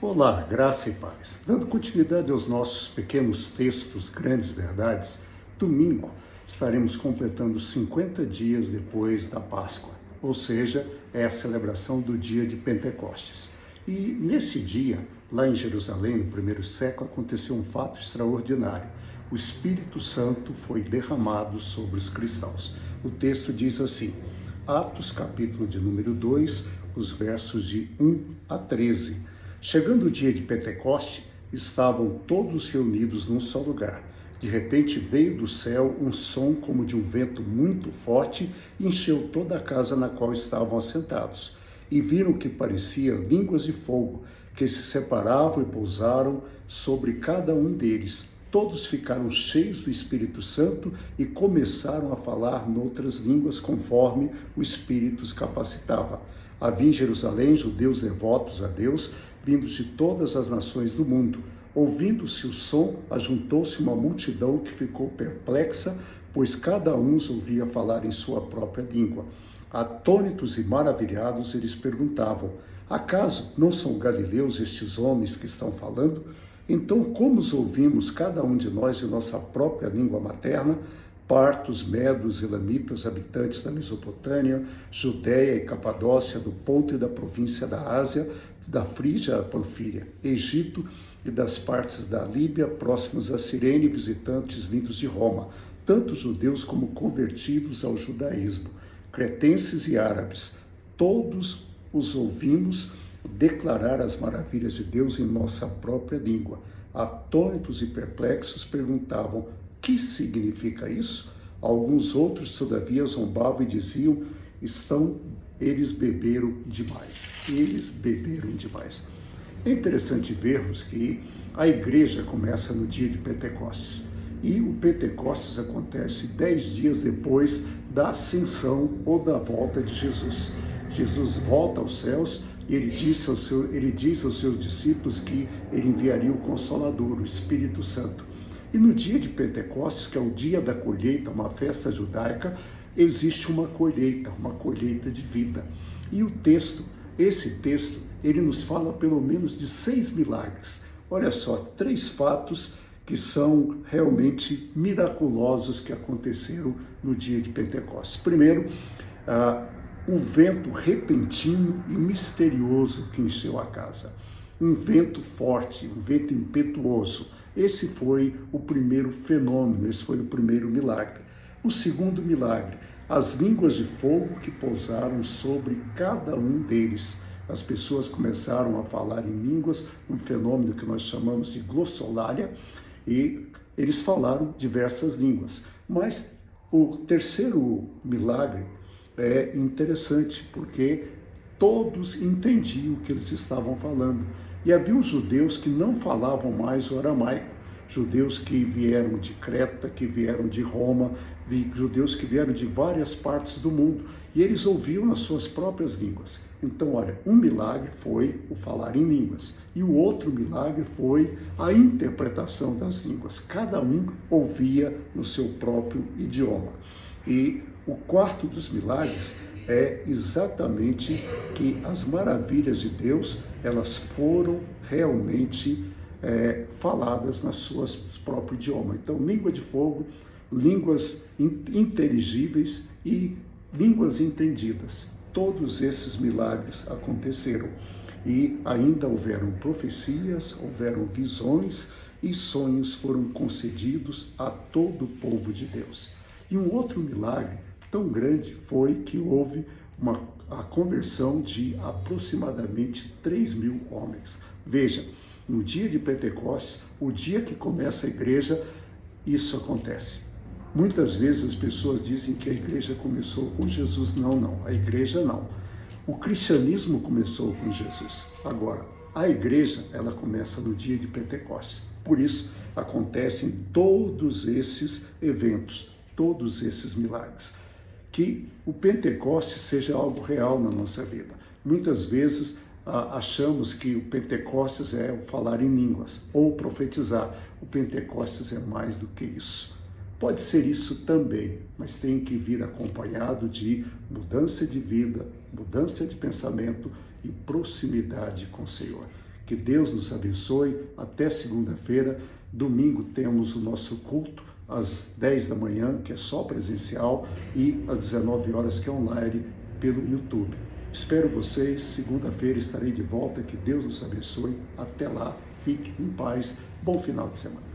Olá, graça e paz. Dando continuidade aos nossos pequenos textos, grandes verdades, domingo estaremos completando 50 dias depois da Páscoa, ou seja, é a celebração do dia de Pentecostes. E nesse dia, lá em Jerusalém, no primeiro século, aconteceu um fato extraordinário. O Espírito Santo foi derramado sobre os cristãos. O texto diz assim, Atos capítulo de número 2, os versos de 1 a 13. Chegando o dia de Pentecoste, estavam todos reunidos num só lugar. De repente veio do céu um som como de um vento muito forte e encheu toda a casa na qual estavam assentados. E viram que parecia línguas de fogo, que se separavam e pousaram sobre cada um deles. Todos ficaram cheios do Espírito Santo e começaram a falar noutras línguas conforme o Espírito os capacitava. Havia em Jerusalém judeus devotos a Deus, vindos de todas as nações do mundo. Ouvindo-se o som, ajuntou-se uma multidão que ficou perplexa, pois cada um os ouvia falar em sua própria língua. Atônitos e maravilhados, eles perguntavam, acaso não são galileus estes homens que estão falando? Então, como os ouvimos, cada um de nós, em nossa própria língua materna, partos, medos, elamitas, habitantes da Mesopotâmia, Judéia e Capadócia, do Ponto e da província da Ásia, da Frígia a Panfília, Egito e das partes da Líbia, próximos a Cirene, visitantes vindos de Roma, tanto judeus como convertidos ao judaísmo, cretenses e árabes, todos os ouvimos declarar as maravilhas de Deus em nossa própria língua. Atônitos e perplexos perguntavam, que significa isso? Alguns outros, todavia, zombavam e diziam, eles beberam demais. Eles beberam demais. É interessante vermos que a igreja começa no dia de Pentecostes. E o Pentecostes acontece 10 dias depois da ascensão ou da volta de Jesus. Jesus volta aos céus e ele diz aos seus discípulos que ele enviaria o Consolador, o Espírito Santo. E no dia de Pentecostes, que é o dia da colheita, uma festa judaica, existe uma colheita de vida. E esse texto, ele nos fala pelo menos de 6 milagres. Olha só, 3 fatos que são realmente miraculosos que aconteceram no dia de Pentecostes. Primeiro, um vento repentino e misterioso que encheu a casa. Um vento forte, um vento impetuoso. Esse foi o primeiro fenômeno, esse foi o primeiro milagre. O segundo milagre, as línguas de fogo que pousaram sobre cada um deles. As pessoas começaram a falar em línguas, um fenômeno que nós chamamos de glossolalia, e eles falaram diversas línguas. Mas o terceiro milagre é interessante, porque todos entendiam o que eles estavam falando. E havia os judeus que não falavam mais o aramaico, judeus que vieram de Creta, que vieram de Roma, judeus que vieram de várias partes do mundo, e eles ouviam nas suas próprias línguas. Então, olha, um milagre foi o falar em línguas, e o outro milagre foi a interpretação das línguas. Cada um ouvia no seu próprio idioma. E o quarto dos milagres é exatamente que as maravilhas de Deus, elas foram realmente faladas nas suas próprio idioma. Então, língua de fogo, línguas inteligíveis e línguas entendidas. Todos esses milagres aconteceram. E ainda houveram profecias, houveram visões e sonhos foram concedidos a todo o povo de Deus. E um outro milagre tão grande foi que houve a conversão de aproximadamente 3.000 homens. Veja, no dia de Pentecostes, o dia que começa a igreja, isso acontece. Muitas vezes as pessoas dizem que a igreja começou com Jesus. Não, a igreja não. O cristianismo começou com Jesus. Agora, a igreja, ela começa no dia de Pentecostes. Por isso, acontecem todos esses eventos, todos esses milagres. Que o Pentecostes seja algo real na nossa vida. Muitas vezes achamos que o Pentecostes é o falar em línguas ou profetizar. O Pentecostes é mais do que isso. Pode ser isso também, mas tem que vir acompanhado de mudança de vida, mudança de pensamento e proximidade com o Senhor. Que Que Deus nos abençoe. Até segunda-feira. Domingo temos o nosso culto às 10 da manhã, que é só presencial, e às 19 horas, que é online pelo YouTube. Espero vocês. Segunda-feira estarei de volta. Que Deus nos abençoe. Até lá. Fique em paz. Bom final de semana.